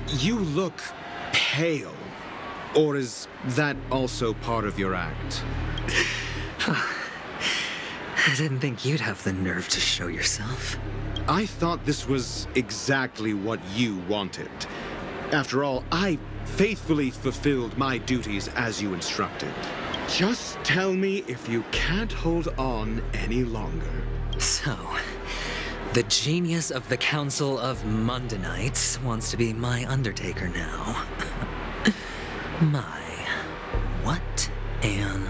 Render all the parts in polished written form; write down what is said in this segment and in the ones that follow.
You look pale. Or is that also part of your act? I didn't think you'd have the nerve to show yourself. I thought this was exactly what you wanted. After all, I faithfully fulfilled my duties as you instructed. Just tell me if you can't hold on any longer. So, the genius of the Council of Mundanites wants to be my Undertaker now. My, what an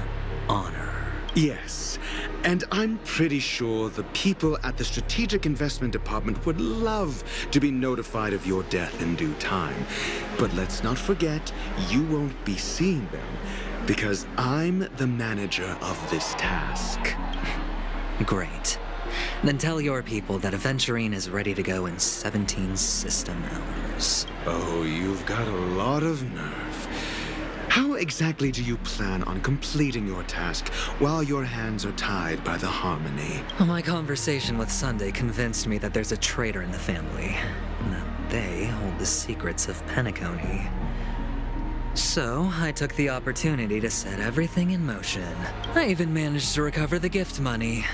honor. Yes, and I'm pretty sure the people at the Strategic Investment Department would love to be notified of your death in due time. But let's not forget, you won't be seeing them, because I'm the manager of this task. Great. Then tell your people that Aventurine is ready to go in 17 system hours. Oh, you've got a lot of nerve. How exactly do you plan on completing your task while your hands are tied by the harmony? My conversation with Sunday convinced me that there's a traitor in the family, and that they hold the secrets of Penacony. So, I took the opportunity to set everything in motion. I even managed to recover the gift money.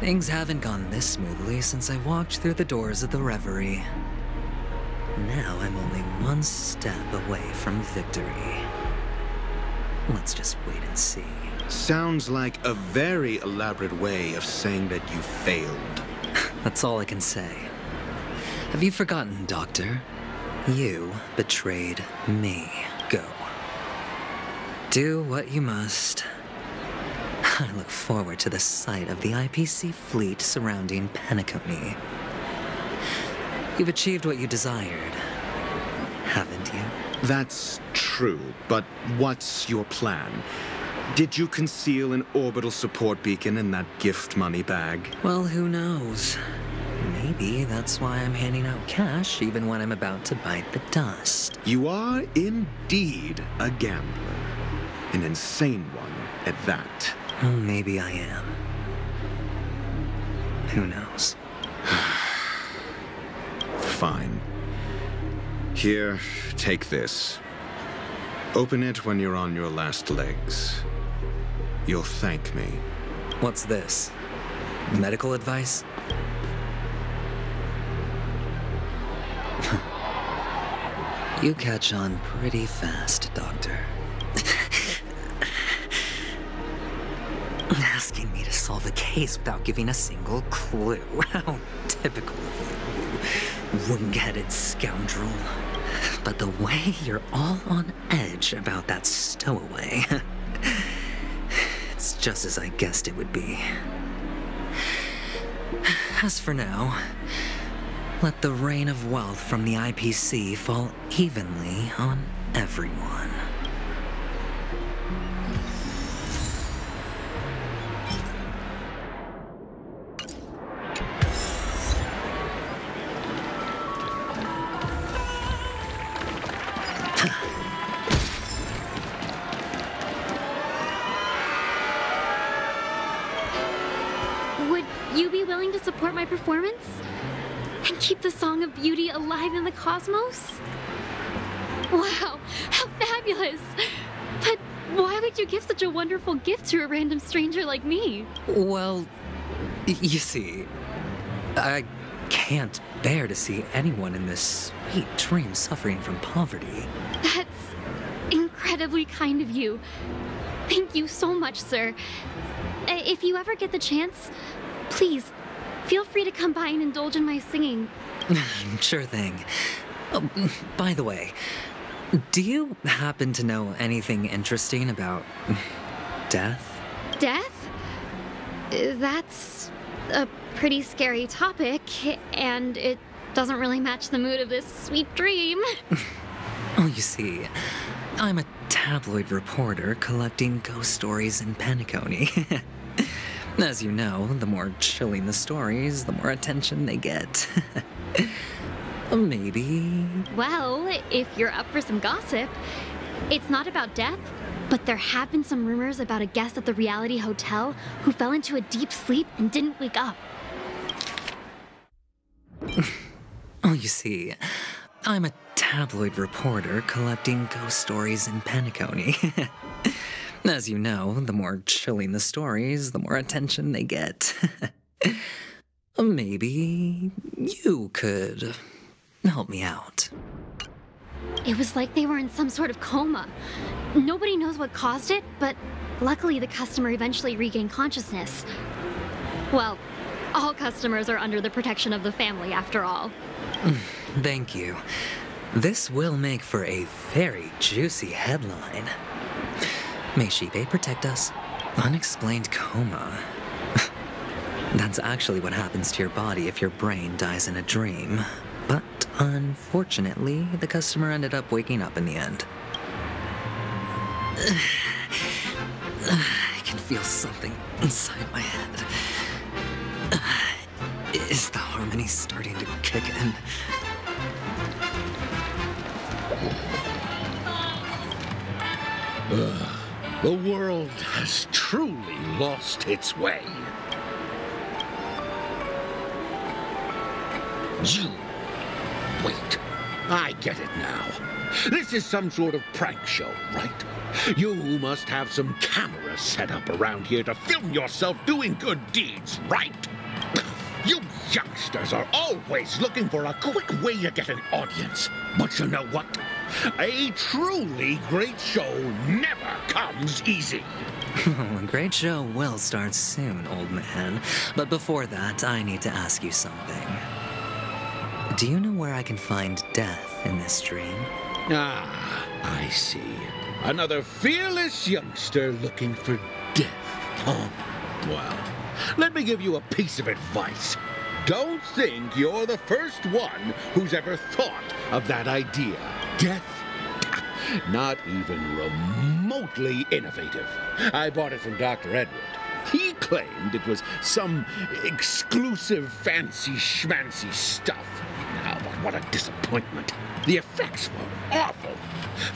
Things haven't gone this smoothly since I walked through the doors of the Reverie. Now I'm only one step away from victory. Let's just wait and see. Sounds like a very elaborate way of saying that you failed. That's all I can say. Have you forgotten, Doctor? You betrayed me. Go. Do what you must. I look forward to the sight of the IPC fleet surrounding Penacony. You've achieved what you desired, haven't you? That's true, but what's your plan? Did you conceal an orbital support beacon in that gift money bag? Well, who knows? Maybe that's why I'm handing out cash even when I'm about to bite the dust. You are indeed a gambler. An insane one at that. Well, maybe I am. Who knows? Fine. Here, take this. Open it when you're on your last legs. You'll thank me. What's this? Medical advice? You catch on pretty fast, Doctor. Asking me to solve a case without giving a single clue. How typical of you, wing-headed scoundrel. But the way you're all on edge about that stowaway, it's just as I guessed it would be. As for now, let the rain of wealth from the IPC fall evenly on everyone. Would you be willing to support my performance? And keep the Song of Beauty alive in the cosmos? Wow, how fabulous! But why would you give such a wonderful gift to a random stranger like me? Well, you see, I can't bear to see anyone in this sweet dream suffering from poverty. That's incredibly kind of you. Thank you so much, sir. If you ever get the chance, please, feel free to come by and indulge in my singing. Sure thing. Oh, by the way, do you happen to know anything interesting about death? Death? That's a pretty scary topic, and it doesn't really match the mood of this sweet dream. Oh, you see, I'm a tabloid reporter collecting ghost stories in Penacony. As you know, the more chilling the stories, the more attention they get. Maybe... Well, if you're up for some gossip, it's not about death, but there have been some rumors about a guest at the reality hotel who fell into a deep sleep and didn't wake up. Oh, you see, I'm a tabloid reporter collecting ghost stories in Penacony. As you know, the more chilling the stories, the more attention they get. Maybe you could help me out. It was like they were in some sort of coma. Nobody knows what caused it, but luckily the customer eventually regained consciousness. Well, all customers are under the protection of the family, after all. Thank you. This will make for a very juicy headline. May Shibe protect us. Unexplained coma. That's actually what happens to your body if your brain dies in a dream. But unfortunately, the customer ended up waking up in the end. I can feel something inside my head. Is the harmony starting to kick in? The world has truly lost its way. You. Wait. I get it now. This is some sort of prank show, right? You must have some cameras set up around here to film yourself doing good deeds, right? You youngsters are always looking for a quick way to get an audience. But you know what? A truly great show never comes easy. A great show will start soon, old man. But before that, I need to ask you something. Do you know where I can find death in this dream? Ah, I see. Another fearless youngster looking for death. Oh, well, let me give you a piece of advice. Don't think you're the first one who's ever thought of that idea. Death? Not even remotely innovative. I bought it from Dr. Edward. He claimed it was some exclusive fancy schmancy stuff. Now, what a disappointment. The effects were awful.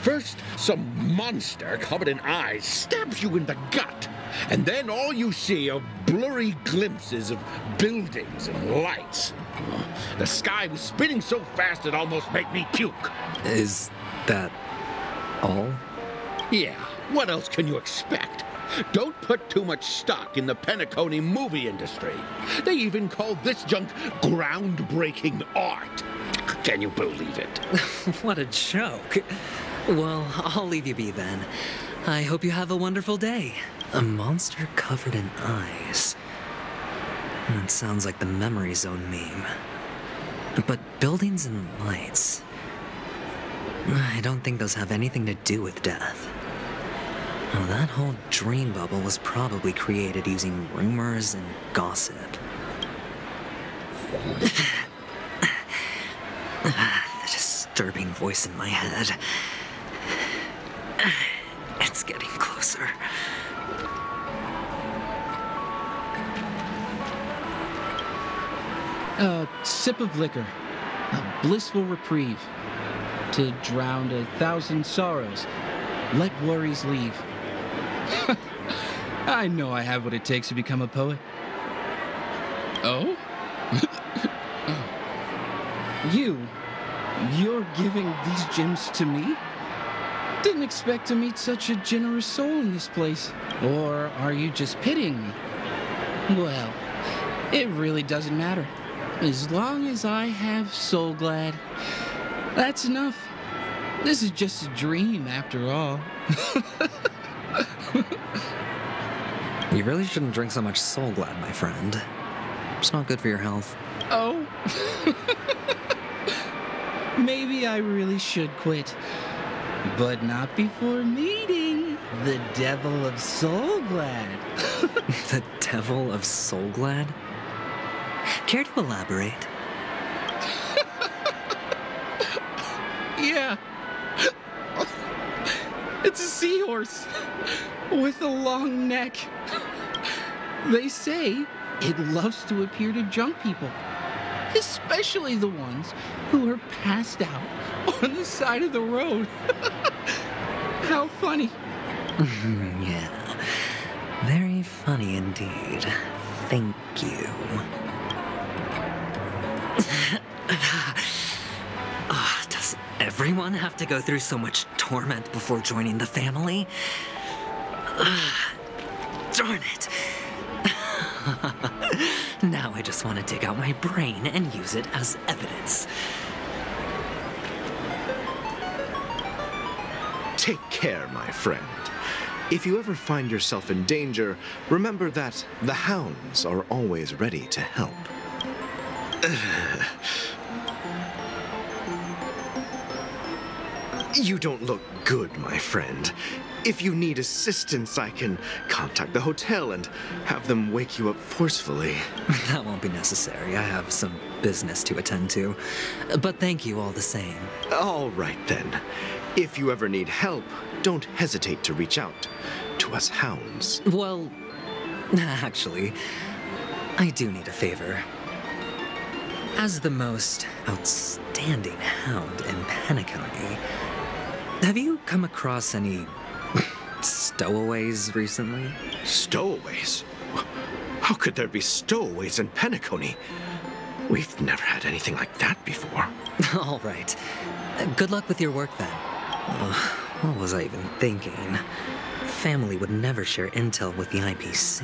First, some monster covered in eyes stabs you in the gut. And then all you see are blurry glimpses of buildings and lights. The sky was spinning so fast it almost made me puke. Is that all? Yeah, what else can you expect? Don't put too much stock in the Penacony movie industry. They even call this junk groundbreaking art. Can you believe it? What a joke. Well, I'll leave you be then. I hope you have a wonderful day. A monster covered in eyes. That sounds like the Memory Zone meme. But buildings and lights... I don't think those have anything to do with death. Well, that whole dream bubble was probably created using rumors and gossip. The disturbing voice in my head. It's getting closer. A sip of liquor. A blissful reprieve. To drown 1,000 sorrows. Let worries leave. I know I have what it takes to become a poet. Oh? You're giving these gems to me? Didn't expect to meet such a generous soul in this place. Or are you just pitying me? Well, it really doesn't matter. As long as I have Soul Glad, that's enough. This is just a dream after all. You really shouldn't drink so much Soul Glad, my friend. It's not good for your health. Oh. Maybe I really should quit. But not before meeting the Devil of Soul Glad. The Devil of Soul Glad? Care to elaborate? Yeah. It's a seahorse with a long neck. They say it loves to appear to drunk people, especially the ones who are passed out on the side of the road. How funny. Yeah, very funny indeed. Thank you. Does everyone have to go through so much torment before joining the family? Darn it. Now I just want to dig out my brain and use it as evidence. Take care, my friend. If you ever find yourself in danger, remember that the hounds are always ready to help. You don't look good, my friend. If you need assistance, I can contact the hotel and have them wake you up forcefully. That won't be necessary. I have some business to attend to. But thank you all the same. All right, then. If you ever need help, don't hesitate to reach out to us hounds. Well, actually, I do need a favor. As the most outstanding hound in Penacony, have you come across any stowaways recently? Stowaways? How could there be stowaways in Penacony? We've never had anything like that before. All right. Good luck with your work then. What was I even thinking? Family would never share intel with the IPC.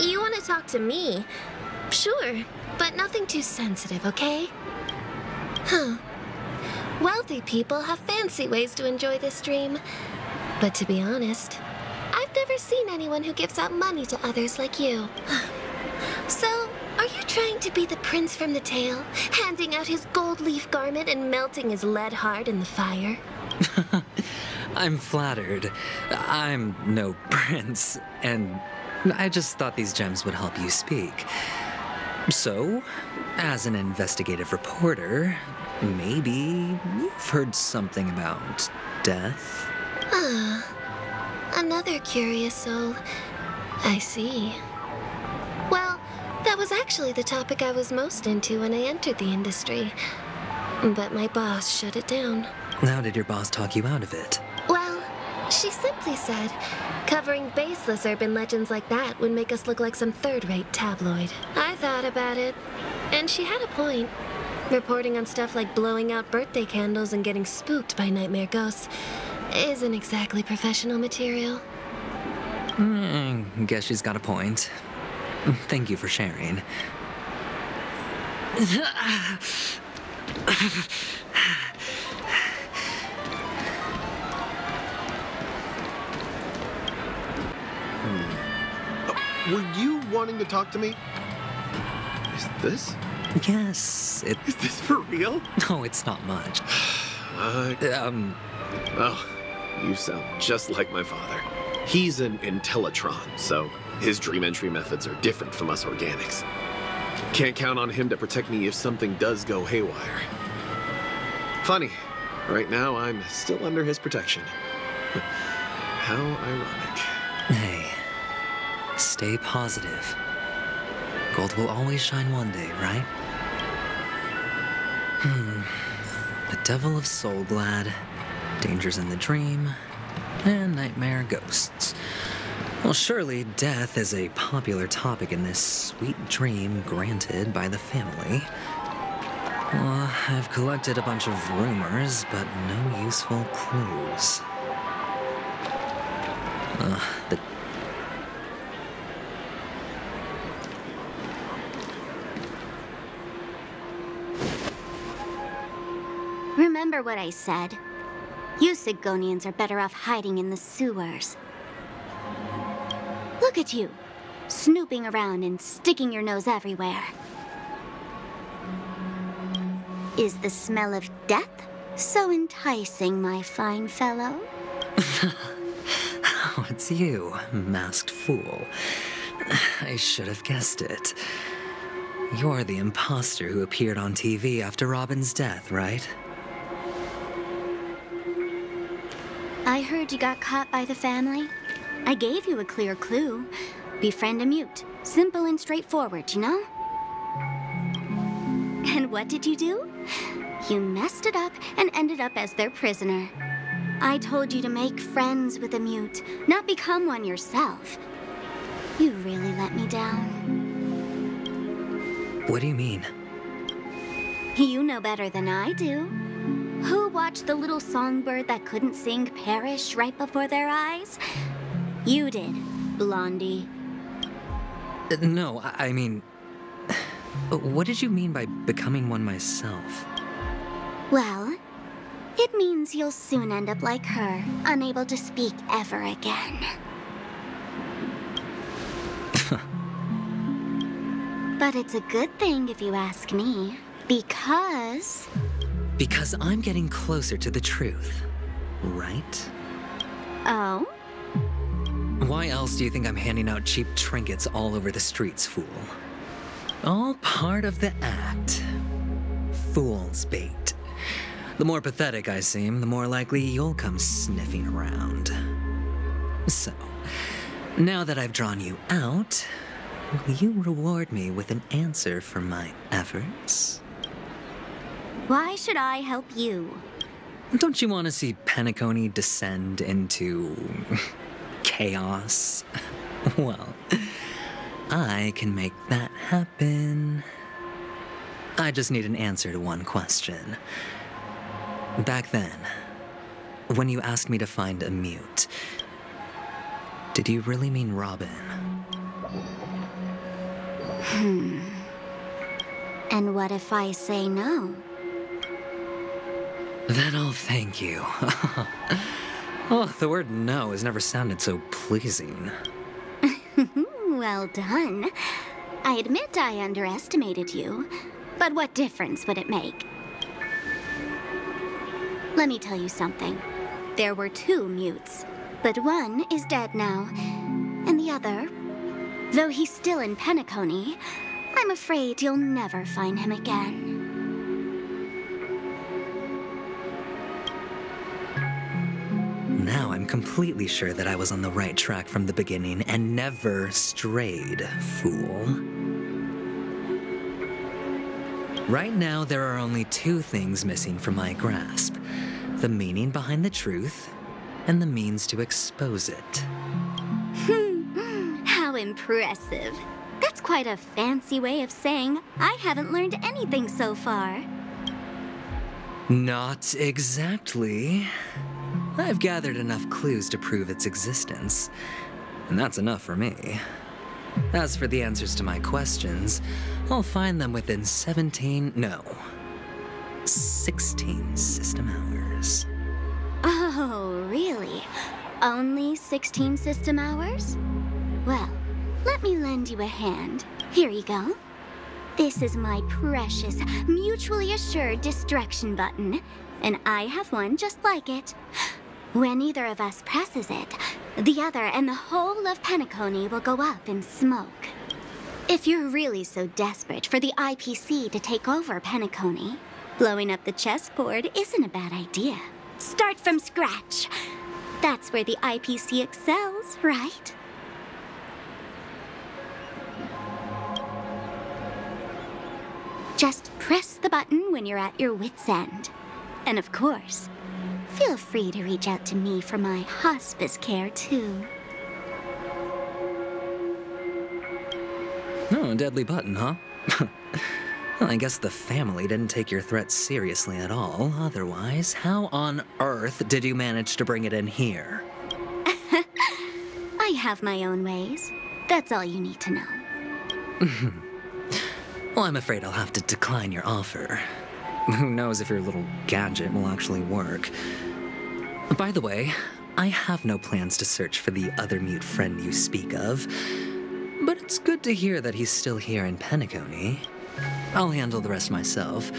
You want to talk to me? Sure, but nothing too sensitive, okay? Huh. Wealthy people have fancy ways to enjoy this dream. But to be honest, I've never seen anyone who gives out money to others like you. So, are you trying to be the prince from the tale, handing out his gold leaf garment and melting his lead heart in the fire? I'm flattered. I'm no prince, and I just thought these gems would help you speak. So, as an investigative reporter, maybe you've heard something about death? Another curious soul. I see. Well, that was actually the topic I was most into when I entered the industry. But my boss shut it down. How did your boss talk you out of it? Well, she simply said, covering baseless urban legends like that would make us look like some third-rate tabloid. I thought about it, and she had a point. Reporting on stuff like blowing out birthday candles and getting spooked by nightmare ghosts isn't exactly professional material. Guess she's got a point. Thank you for sharing. Were you wanting to talk to me? Is this? Yes, Is this for real? No, it's not much. Oh, you sound just like my father. He's an Intellitron, so his dream entry methods are different from us organics. Can't count on him to protect me if something does go haywire. Funny, right now I'm still under his protection. How ironic. Hey, stay positive. Gold will always shine one day, right? The Devil of Soulglad, Dangers in the Dream, and Nightmare Ghosts. Well, surely death is a popular topic in this sweet dream granted by the family. Well, I've collected a bunch of rumors, but no useful clues. The Remember what I said. You Sigonians are better off hiding in the sewers. Look at you, snooping around and sticking your nose everywhere. Is the smell of death so enticing, my fine fellow? Oh, it's you, masked fool. I should have guessed it. You're the imposter who appeared on TV after Robin's death, right? I heard you got caught by the family. I gave you a clear clue. Befriend a mute. Simple and straightforward, you know? And And what did you do? You messed it up and ended up as their prisoner. I told you to make friends with a mute, not become one yourself. You really let me down. What do you mean? You know better than I do. Who watched the little songbird that couldn't sing perish right before their eyes? You did, Blondie. No, I mean... What did you mean by becoming one myself? Well, it means you'll soon end up like her, unable to speak ever again. But it's a good thing if you ask me, because... Because I'm getting closer to the truth, right? Oh? Why else do you think I'm handing out cheap trinkets all over the streets, fool? All part of the act. Fool's bait. The more pathetic I seem, the more likely you'll come sniffing around. So, now that I've drawn you out, will you reward me with an answer for my efforts? Why should I help you? Don't you want to see Penacony descend into... chaos? Well, I can make that happen. I just need an answer to one question. Back then, when you asked me to find a mute, did you really mean Robin? And what if I say no? Then I'll thank you. Oh, the word no has never sounded so pleasing. Well done. I admit I underestimated you, but what difference would it make? Let me tell you something. There were 2 mutes, but one is dead now, and the other, though he's still in Penacony, I'm afraid you'll never find him again. Now I'm completely sure that I was on the right track from the beginning and never strayed, fool. Right now, there are only 2 things missing from my grasp. The meaning behind the truth, and the means to expose it. How impressive. That's quite a fancy way of saying I haven't learned anything so far. Not exactly. I've gathered enough clues to prove its existence, and that's enough for me. As for the answers to my questions, I'll find them within 16 system hours. Oh, really? Only 16 system hours? Well, let me lend you a hand. Here you go. This is my precious, mutually assured distraction button, and I have one just like it. When either of us presses it, the other and the whole of Penacony will go up in smoke. If you're really so desperate for the IPC to take over Penacony, blowing up the chessboard isn't a bad idea. Start from scratch. That's where the IPC excels, right? Just press the button when you're at your wit's end. And of course, feel free to reach out to me for my hospice care, too. Oh, a deadly button, huh? Well, I guess the family didn't take your threat seriously at all. Otherwise, how on earth did you manage to bring it in here? I have my own ways. That's all you need to know. Well, I'm afraid I'll have to decline your offer. Who knows if your little gadget will actually work. By the way, I have no plans to search for the other mute friend you speak of, but it's good to hear that he's still here in Penacony. I'll handle the rest myself.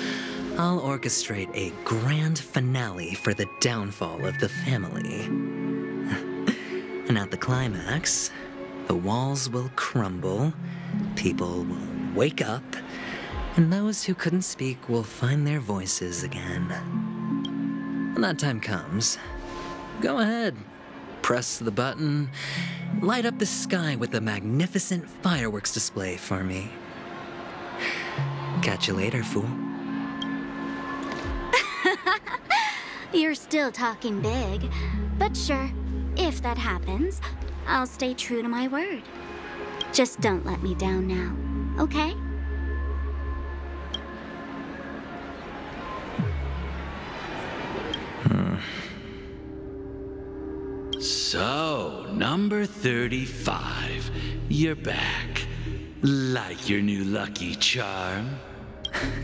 I'll orchestrate a grand finale for the downfall of the family. And at the climax, the walls will crumble, people will wake up, and those who couldn't speak will find their voices again. When that time comes, go ahead, press the button, light up the sky with a magnificent fireworks display for me. Catch you later, fool. You're still talking big. But sure, if that happens, I'll stay true to my word. Just don't let me down now, okay? So, number 35. You're back. Like your new lucky charm?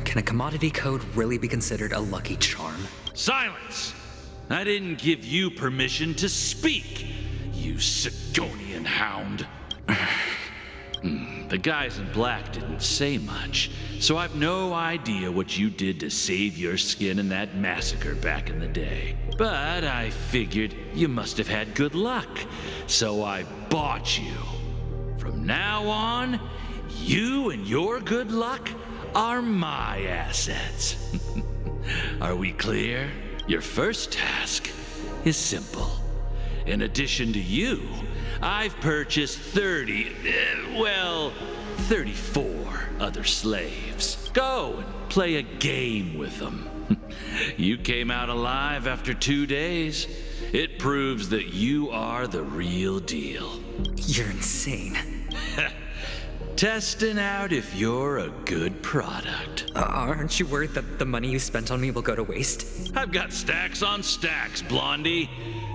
Can a commodity code really be considered a lucky charm? Silence! I didn't give you permission to speak, you Sigonian hound. The guys in black didn't say much, so I've no idea what you did to save your skin in that massacre back in the day. But I figured you must have had good luck, so I bought you. From now on, you and your good luck are my assets. Are we clear? Your first task is simple. In addition to you, I've purchased 34 other slaves. Go and play a game with them. You came out alive after 2 days. It proves that you are the real deal. You're insane. Testing out if you're a good product. Aren't you worried that the money you spent on me will go to waste? I've got stacks on stacks, Blondie.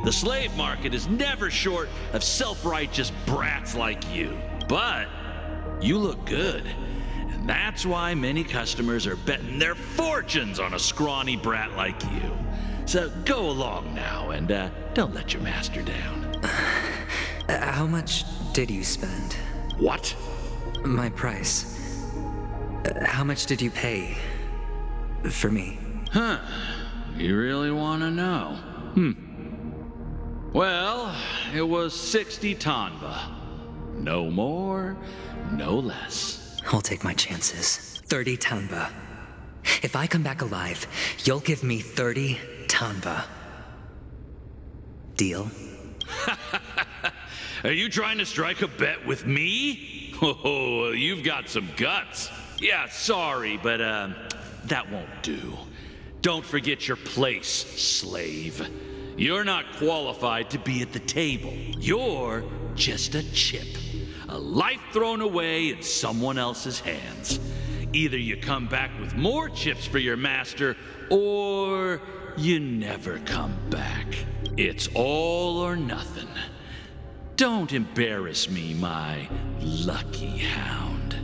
The slave market is never short of self-righteous brats like you. But you look good. And that's why many customers are betting their fortunes on a scrawny brat like you. So go along now and don't let your master down. How much did you spend? What? My price. How much did you pay for me? Huh. You really want to know? Well, it was 60 tanba. No more, no less. I'll take my chances. 30 tanba. If I come back alive, you'll give me 30 tanba. Deal? Are you trying to strike a bet with me? Oh, you've got some guts. Yeah, sorry, but that won't do. Don't forget your place, slave. You're not qualified to be at the table. You're just a chip. A life thrown away in someone else's hands. Either you come back with more chips for your master, or you never come back. It's all or nothing. Don't embarrass me, my lucky hound.